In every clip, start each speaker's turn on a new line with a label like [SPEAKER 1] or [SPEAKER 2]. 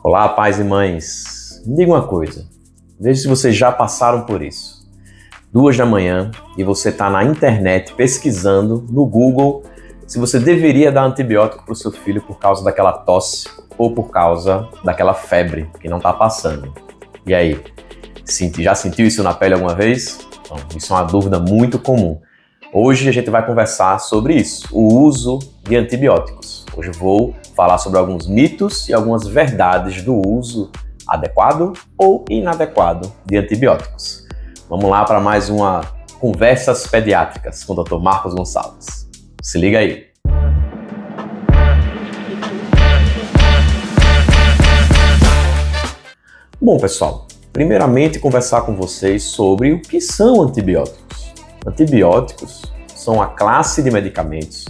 [SPEAKER 1] Olá, pais e mães. Me diga uma coisa, veja se vocês já passaram por isso. 2 da manhã e você está na internet pesquisando no Google se você deveria dar antibiótico para o seu filho por causa daquela tosse ou por causa daquela febre que não está passando. E aí, já sentiu isso na pele alguma vez? Então, isso é uma dúvida muito comum. Hoje a gente vai conversar sobre isso, o uso de antibióticos. Hoje eu vou falar sobre alguns mitos e algumas verdades do uso adequado ou inadequado de antibióticos. Vamos lá para mais uma Conversas Pediátricas com o Dr. Marcos Gonçalves. Se liga aí. Bom, pessoal, primeiramente conversar com vocês sobre o que são antibióticos. Antibióticos são a classe de medicamentos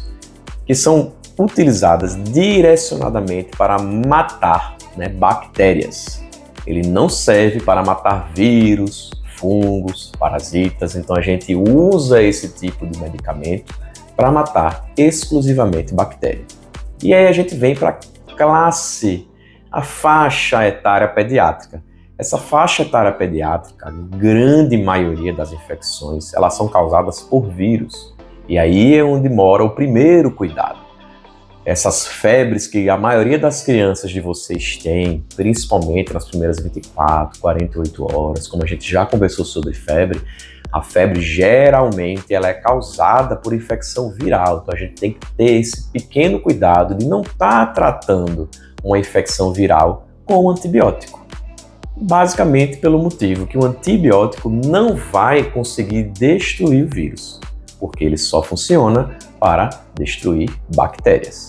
[SPEAKER 1] que são utilizadas direcionadamente para matar bactérias. Ele não serve para matar vírus, fungos, parasitas, então a gente usa esse tipo de medicamento para matar exclusivamente bactérias. E aí a gente vem para a classe, a faixa etária pediátrica. Essa faixa etária pediátrica, a grande maioria das infecções, elas são causadas por vírus. E aí é onde mora o primeiro cuidado. Essas febres que a maioria das crianças de vocês tem, principalmente nas primeiras 24, 48 horas, como a gente já conversou sobre febre, a febre geralmente ela é causada por infecção viral. Então a gente tem que ter esse pequeno cuidado de não estar tratando uma infecção viral com antibiótico. Basicamente pelo motivo que o antibiótico não vai conseguir destruir o vírus, porque ele só funciona para destruir bactérias.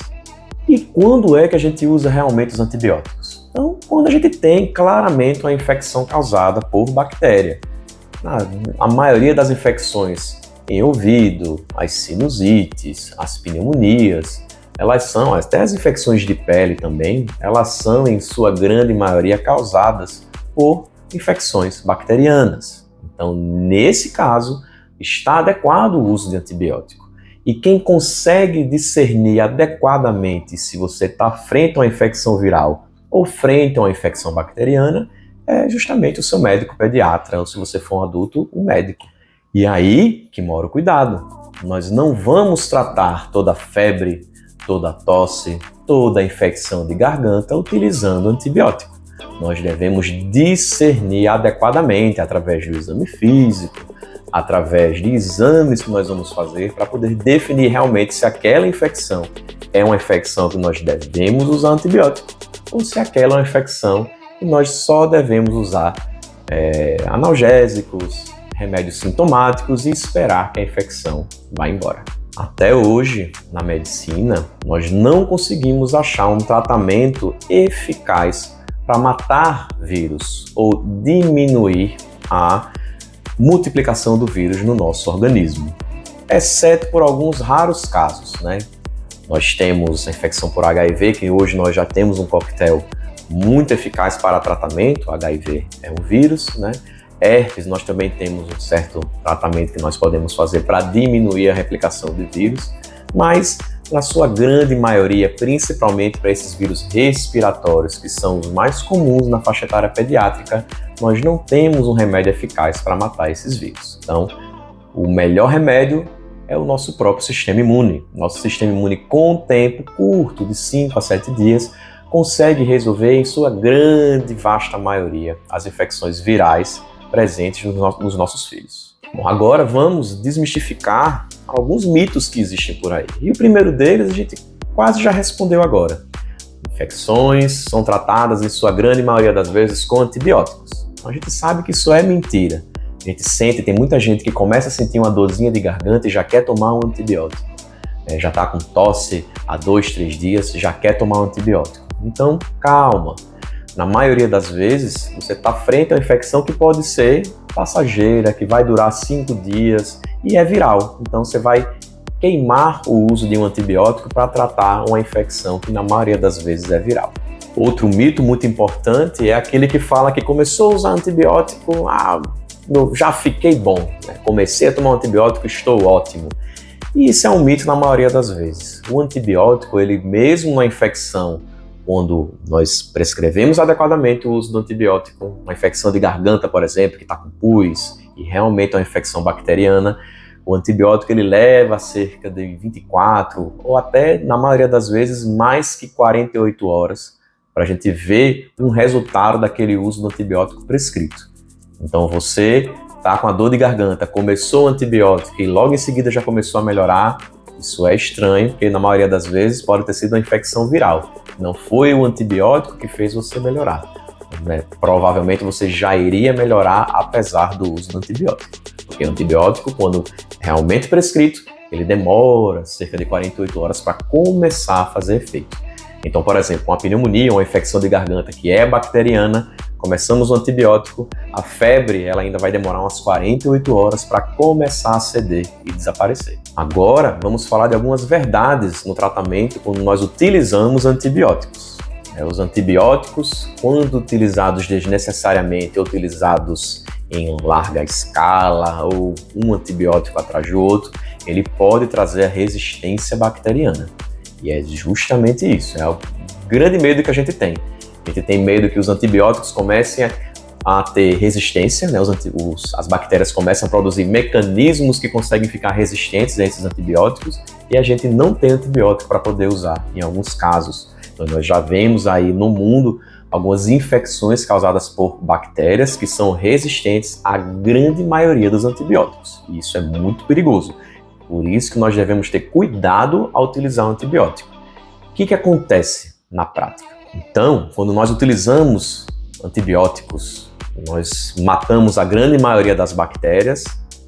[SPEAKER 1] E quando é que a gente usa realmente os antibióticos? Então, quando a gente tem claramente uma infecção causada por bactéria. A maioria das infecções em ouvido, as sinusites, as pneumonias, elas são, até as infecções de pele também, elas são em sua grande maioria causadas por infecções bacterianas. Então, nesse caso, está adequado o uso de antibiótico. E quem consegue discernir adequadamente se você está frente a uma infecção viral ou frente a uma infecção bacteriana é justamente o seu médico pediatra, ou se você for um adulto, o médico. E aí que mora o cuidado. Nós não vamos tratar toda febre, toda tosse, toda infecção de garganta utilizando antibiótico. Nós devemos discernir adequadamente através do exame físico, através de exames que nós vamos fazer para poder definir realmente se aquela infecção é uma infecção que nós devemos usar antibiótico ou se aquela é uma infecção que nós só devemos usar analgésicos, remédios sintomáticos e esperar que a infecção vá embora. Até hoje, na medicina, nós não conseguimos achar um tratamento eficaz para matar vírus ou diminuir a multiplicação do vírus no nosso organismo, exceto por alguns raros casos, Nós temos a infecção por HIV, que hoje nós já temos um coquetel muito eficaz para tratamento. O HIV é um vírus, Herpes, nós também temos um certo tratamento que nós podemos fazer para diminuir a replicação de vírus, mas na sua grande maioria, principalmente para esses vírus respiratórios, que são os mais comuns na faixa etária pediátrica, nós não temos um remédio eficaz para matar esses vírus. Então, o melhor remédio é o nosso próprio sistema imune. Nosso sistema imune, com um tempo curto, de 5 a 7 dias, consegue resolver, em sua grande, vasta maioria, as infecções virais presentes nos nossos filhos. Bom, agora vamos desmistificar alguns mitos que existem por aí. E o primeiro deles a gente quase já respondeu agora. Infecções são tratadas, em sua grande maioria das vezes, com antibióticos. Então, a gente sabe que isso é mentira. A gente sente, tem muita gente que começa a sentir uma dorzinha de garganta e já quer tomar um antibiótico. Já está com tosse há 2, 3 dias, já quer tomar um antibiótico. Então, calma. Na maioria das vezes, você está frente a uma infecção que pode ser passageira, que vai durar 5 dias e é viral. Então, você vai queimar o uso de um antibiótico para tratar uma infecção que, na maioria das vezes, é viral. Outro mito muito importante é aquele que fala que começou a usar antibiótico, eu já fiquei bom, comecei a tomar um antibiótico, estou ótimo. E isso é um mito na maioria das vezes. O antibiótico, ele mesmo uma infecção quando nós prescrevemos adequadamente o uso do antibiótico, uma infecção de garganta, por exemplo, que está com pus, e realmente é uma infecção bacteriana, o antibiótico ele leva cerca de 24 ou até, na maioria das vezes, mais que 48 horas para a gente ver um resultado daquele uso do antibiótico prescrito. Então você está com a dor de garganta, começou o antibiótico e logo em seguida já começou a melhorar, isso é estranho, porque na maioria das vezes pode ter sido uma infecção viral. Não foi o antibiótico que fez você melhorar. Provavelmente você já iria melhorar apesar do uso do antibiótico. Porque o antibiótico, quando realmente prescrito, ele demora cerca de 48 horas para começar a fazer efeito. Então, por exemplo, uma pneumonia, uma infecção de garganta que é bacteriana, começamos o antibiótico, a febre ela ainda vai demorar umas 48 horas para começar a ceder e desaparecer. Agora, vamos falar de algumas verdades no tratamento quando nós utilizamos antibióticos. Os antibióticos, quando utilizados desnecessariamente ou utilizados em larga escala ou um antibiótico atrás do outro, ele pode trazer a resistência bacteriana. E é justamente isso, é o grande medo que a gente tem. A gente tem medo que os antibióticos comecem a ter resistência, né? As bactérias começam a produzir mecanismos que conseguem ficar resistentes a esses antibióticos e a gente não tem antibiótico para poder usar em alguns casos. Então nós já vemos aí no mundo algumas infecções causadas por bactérias que são resistentes à grande maioria dos antibióticos. E isso é muito perigoso. Por isso que nós devemos ter cuidado ao utilizar o antibiótico. O que acontece na prática? Então, quando nós utilizamos antibióticos, nós matamos a grande maioria das bactérias,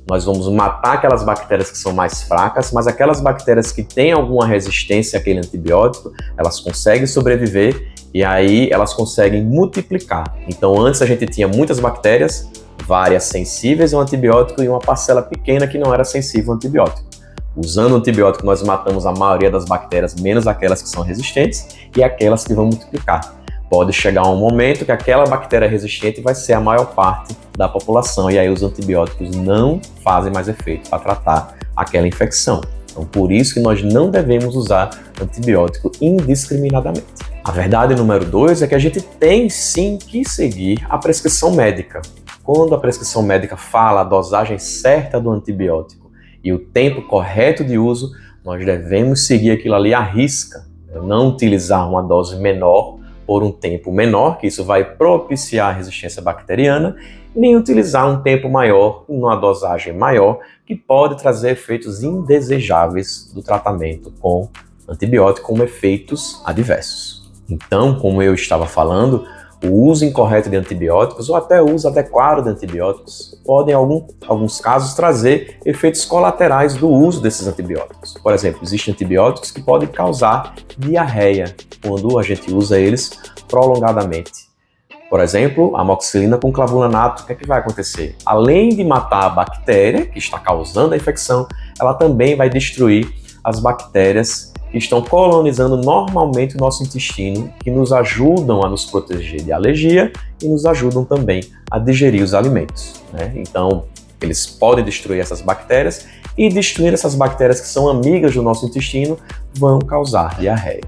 [SPEAKER 1] nós vamos matar aquelas bactérias que são mais fracas, mas aquelas bactérias que têm alguma resistência àquele antibiótico, elas conseguem sobreviver e aí elas conseguem multiplicar. Então, antes a gente tinha muitas bactérias, várias sensíveis ao antibiótico e uma parcela pequena que não era sensível ao antibiótico. Usando o antibiótico, nós matamos a maioria das bactérias, menos aquelas que são resistentes e aquelas que vão multiplicar. Pode chegar um momento que aquela bactéria resistente vai ser a maior parte da população e aí os antibióticos não fazem mais efeito para tratar aquela infecção. Então, por isso que nós não devemos usar antibiótico indiscriminadamente. A verdade número 2 é que a gente tem sim que seguir a prescrição médica. Quando a prescrição médica fala a dosagem certa do antibiótico e o tempo correto de uso, nós devemos seguir aquilo ali à risca. Não utilizar uma dose menor por um tempo menor, que isso vai propiciar a resistência bacteriana, nem utilizar um tempo maior, numa dosagem maior, que pode trazer efeitos indesejáveis do tratamento com antibiótico, como efeitos adversos. Então, como eu estava falando, o uso incorreto de antibióticos ou até o uso adequado de antibióticos podem, em alguns casos, trazer efeitos colaterais do uso desses antibióticos. Por exemplo, existem antibióticos que podem causar diarreia quando a gente usa eles prolongadamente. Por exemplo, a amoxicilina com clavulanato, o que é que vai acontecer? Além de matar a bactéria que está causando a infecção, ela também vai destruir as bactérias que estão colonizando normalmente o nosso intestino, que nos ajudam a nos proteger de alergia e nos ajudam também a digerir os alimentos, né? Então, eles podem destruir essas bactérias e destruir essas bactérias que são amigas do nosso intestino vão causar diarreia.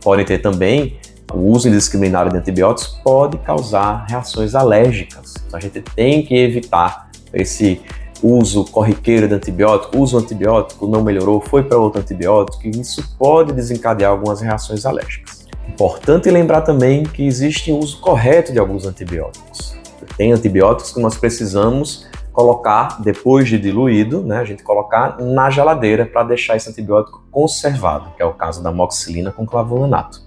[SPEAKER 1] Podem ter também o uso indiscriminado de antibióticos pode causar reações alérgicas. Então, a gente tem que evitar esse uso corriqueiro de antibiótico, uso antibiótico, não melhorou, foi para outro antibiótico, e isso pode desencadear algumas reações alérgicas. Importante lembrar também que existe o uso correto de alguns antibióticos. Tem antibióticos que nós precisamos colocar depois de diluído, né, a gente colocar na geladeira para deixar esse antibiótico conservado, que é o caso da amoxicilina com clavulanato.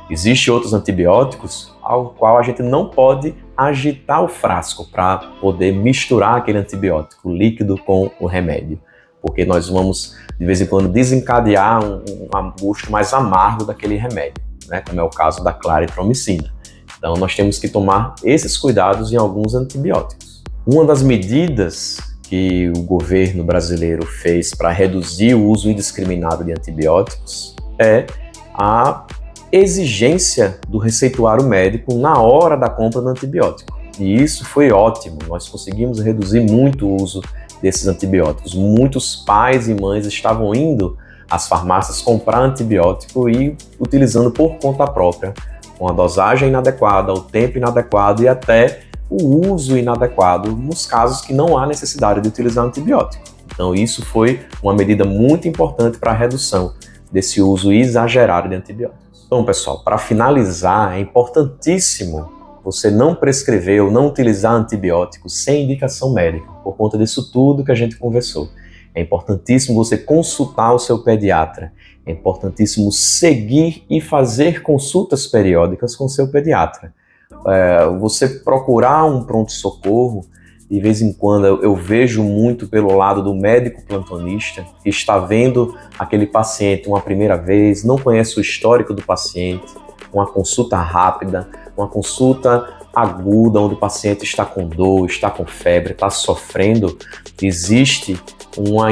[SPEAKER 1] Existem outros antibióticos ao qual a gente não pode agitar o frasco para poder misturar aquele antibiótico líquido com o remédio, porque nós vamos, de vez em quando, desencadear um gosto mais amargo daquele remédio, né, como é o caso da claritromicina. Então, nós temos que tomar esses cuidados em alguns antibióticos. Uma das medidas que o governo brasileiro fez para reduzir o uso indiscriminado de antibióticos é a exigência do receituário médico na hora da compra do antibiótico. E isso foi ótimo, nós conseguimos reduzir muito o uso desses antibióticos. Muitos pais e mães estavam indo às farmácias comprar antibiótico e utilizando por conta própria, com a dosagem inadequada, o tempo inadequado e até o uso inadequado nos casos que não há necessidade de utilizar antibiótico. Então isso foi uma medida muito importante para a redução desse uso exagerado de antibióticos. Então, pessoal, para finalizar, é importantíssimo você não prescrever ou não utilizar antibióticos sem indicação médica, por conta disso tudo que a gente conversou. É importantíssimo você consultar o seu pediatra. É importantíssimo seguir e fazer consultas periódicas com o seu pediatra. Você procurar um pronto-socorro, de vez em quando eu vejo muito pelo lado do médico plantonista, que está vendo aquele paciente uma primeira vez, não conhece o histórico do paciente, uma consulta rápida, uma consulta aguda, onde o paciente está com dor, está com febre, está sofrendo. Existe uma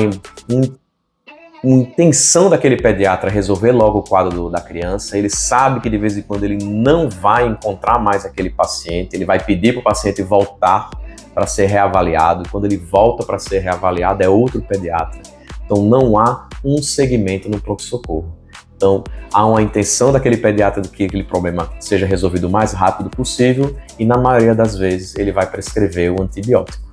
[SPEAKER 1] intenção daquele pediatra resolver logo o quadro da criança. Ele sabe que de vez em quando ele não vai encontrar mais aquele paciente, ele vai pedir para o paciente voltar para ser reavaliado. Quando ele volta para ser reavaliado, é outro pediatra. Então não há um segmento no pronto-socorro. Então há uma intenção daquele pediatra de que aquele problema seja resolvido o mais rápido possível e na maioria das vezes ele vai prescrever o antibiótico.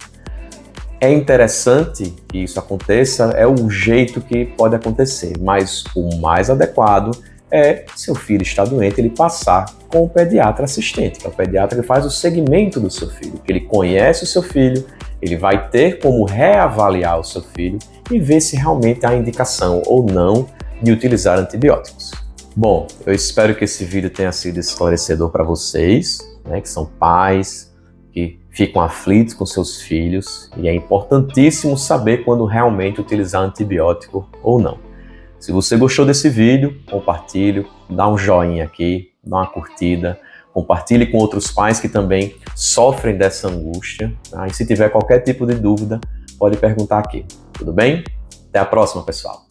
[SPEAKER 1] É interessante que isso aconteça, é o jeito que pode acontecer, mas o mais adequado é, seu filho está doente, ele passar com o pediatra assistente, que é o pediatra que faz o segmento do seu filho, que ele conhece o seu filho, ele vai ter como reavaliar o seu filho e ver se realmente há indicação ou não de utilizar antibióticos. Bom, eu espero que esse vídeo tenha sido esclarecedor para vocês, né, que são pais, que ficam aflitos com seus filhos, e é importantíssimo saber quando realmente utilizar antibiótico ou não. Se você gostou desse vídeo, compartilhe, dá um joinha aqui, dá uma curtida, compartilhe com outros pais que também sofrem dessa angústia, tá? E se tiver qualquer tipo de dúvida, pode perguntar aqui, tudo bem? Até a próxima, pessoal!